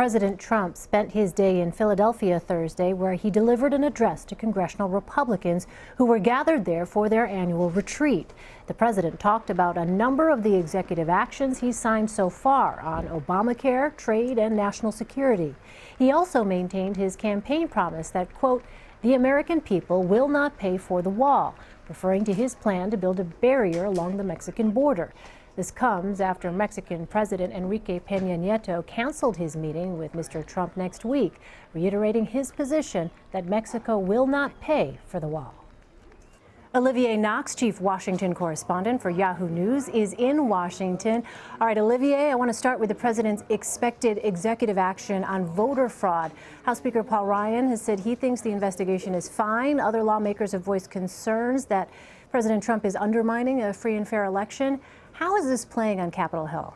President Trump spent his day in Philadelphia Thursday, where he delivered an address to congressional Republicans who were gathered there for their annual retreat. The president talked about a number of the executive actions he's signed so far on Obamacare, trade, and national security. He also maintained his campaign promise that, quote, the American people will not pay for the wall, referring to his plan to build a barrier along the Mexican border. This comes after Mexican President Enrique Pena Nieto canceled his meeting with Mr. Trump next week, reiterating his position that Mexico will not pay for the wall. Oliver Knox, chief Washington correspondent for Yahoo News, is in Washington. All right, Olivier, I want to start with the president's expected executive action on voter fraud. House Speaker Paul Ryan has said he thinks the investigation is fine. Other lawmakers have voiced concerns that President Trump is undermining a free and fair election. How is this playing on Capitol Hill?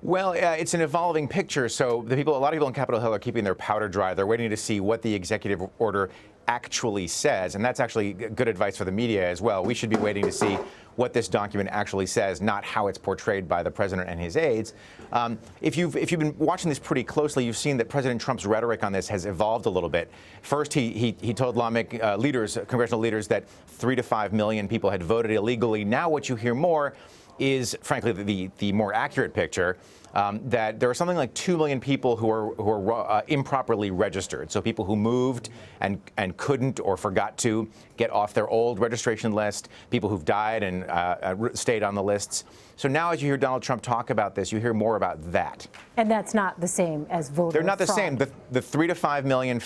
Well, it's an evolving picture. So a lot of people on Capitol Hill are keeping their powder dry. They're waiting to see what the executive order actually says. And that's actually good advice for the media as well. We should be waiting to see what this document actually says, not how it's portrayed by the president and his aides. If you've been watching this pretty closely, you've seen that President Trump's rhetoric on this has evolved a little bit. First, he told congressional leaders that 3 to 5 million people had voted illegally. Now what you hear more is, frankly, the more accurate picture, that there are something like 2 million people who are improperly registered. So people who moved and couldn't or forgot to get off their old registration list, people who've died and stayed on the lists. So now as you hear Donald Trump talk about this, you hear more about that. And that's not the same as voter fraud. They're not the same. The 3 to 5 million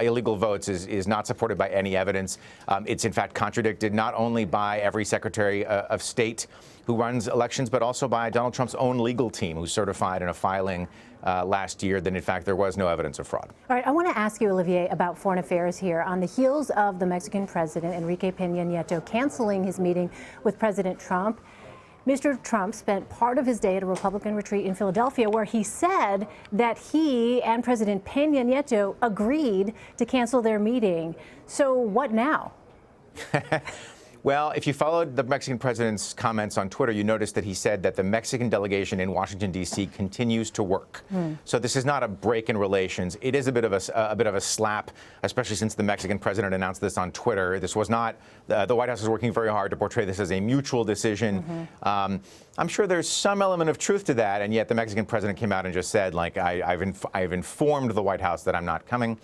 illegal votes is not supported by any evidence. It's in fact contradicted not only by every Secretary of State who runs elections, but also by Donald Trump's own legal team, who certified in a filing last year that, in fact, there was no evidence of fraud. All right, I want to ask you, Olivier, about foreign affairs here. On the heels of the Mexican president, Enrique Pena Nieto, canceling his meeting with President Trump, Mr. Trump spent part of his day at a Republican retreat in Philadelphia, where he said that he and President Pena Nieto agreed to cancel their meeting. So what now? Well, if you followed the Mexican president's comments on Twitter, you noticed that he said that the Mexican delegation in Washington, D.C. continues to work. So this is not a break in relations. It is a bit of a slap, especially since the Mexican president announced this on Twitter. This was not the White House is working very hard to portray this as a mutual decision. I'm sure there's some element of truth to that, and yet the Mexican president came out and just said, like, I've informed the White House that I'm not coming.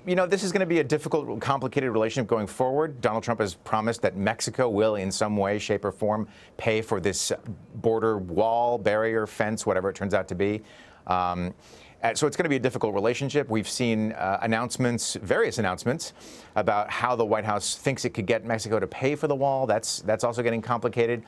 You know, this is going to be a difficult, complicated relationship going forward. Donald Trump has promised that Mexico will, in some way, shape, or form, pay for this border wall, barrier, fence, whatever it turns out to be. So it's going to be a difficult relationship. We've seen various announcements, about how the White House thinks it could get Mexico to pay for the wall. That's also getting complicated.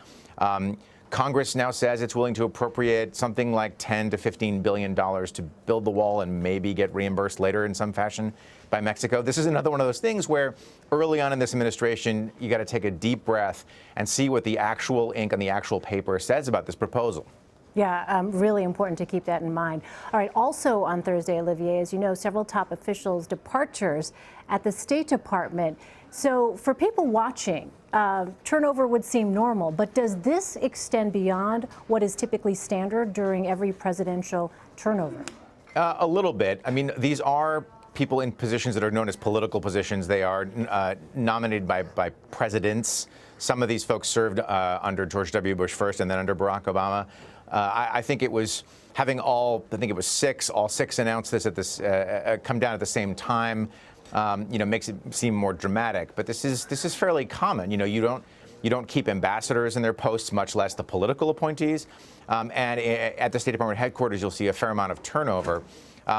Congress now says it's willing to appropriate something like $10 to $15 billion to build the wall and maybe get reimbursed later in some fashion by Mexico. This is another one of those things where early on in this administration, you got to take a deep breath and see what the actual ink on the actual paper says about this proposal. Yeah, really important to keep that in mind. All right, also on Thursday, Olivier, as you know, several top officials' departures at the State Department. So for people watching, turnover would seem normal, but does this extend beyond what is typically standard during every presidential turnover? A little bit. I mean, these are people in positions that are known as political positions. They are nominated by presidents. Some of these folks served under George W. Bush first and then under Barack Obama. I think it was having all six announce this at this, come down at the same time, you know, makes it seem more dramatic. But this is fairly common. You know, you don't keep ambassadors in their posts, much less the political appointees. And at the State Department headquarters, you'll see a fair amount of turnover.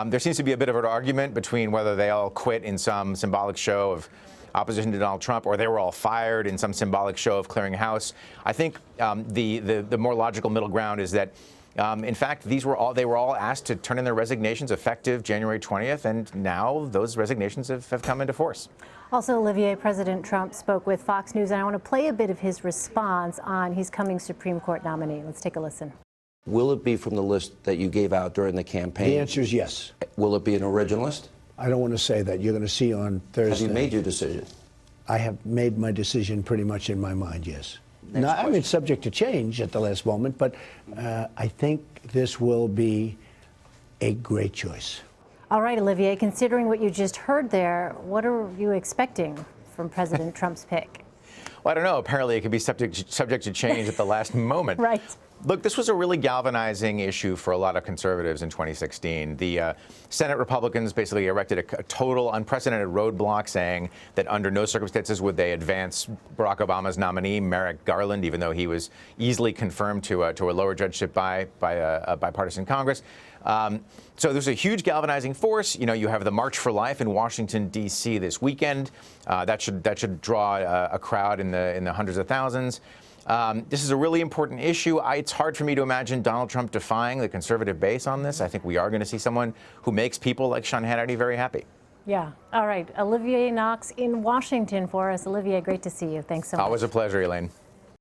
There seems to be a bit of an argument between whether they all quit in some symbolic show of opposition to Donald Trump, or they were all fired in some symbolic show of clearing house. I think the more logical middle ground is that, in fact, they were all asked to turn in their resignations effective January 20th, and now those resignations have come into force. Also, Olivier, President Trump spoke with Fox News, and I want to play a bit of his response on his coming Supreme Court nominee. Let's take a listen. Will it be from the list that you gave out during the campaign? The answer is yes. Will it be an originalist? I don't want to say that. You're going to see on Thursday. Have you made your decision? I have made my decision pretty much in my mind, yes. Next I mean, question. it's subject to change at the last moment, but I think this will be a great choice. All right, Olivier, considering what you just heard there, what are you expecting from President Trump's pick? Well, I don't know. Apparently, it could be subject to change at the last moment. Right. Look, this was a really galvanizing issue for a lot of conservatives in 2016. The Senate Republicans basically erected a total unprecedented roadblock, saying that under no circumstances would they advance Barack Obama's nominee, Merrick Garland, even though he was easily confirmed to a lower judgeship by a bipartisan Congress. So there's a huge galvanizing force. You know, you have the March for Life in Washington, D.C. this weekend. That should draw a crowd in the hundreds of thousands. This is a really important issue. It's hard for me to imagine Donald Trump defying the conservative base on this. I think we are going to see someone who makes people like Sean Hannity very happy. Yeah. All right. Olivier Knox in Washington for us. Olivier, great to see you. Thanks so much. Always a pleasure, Elaine.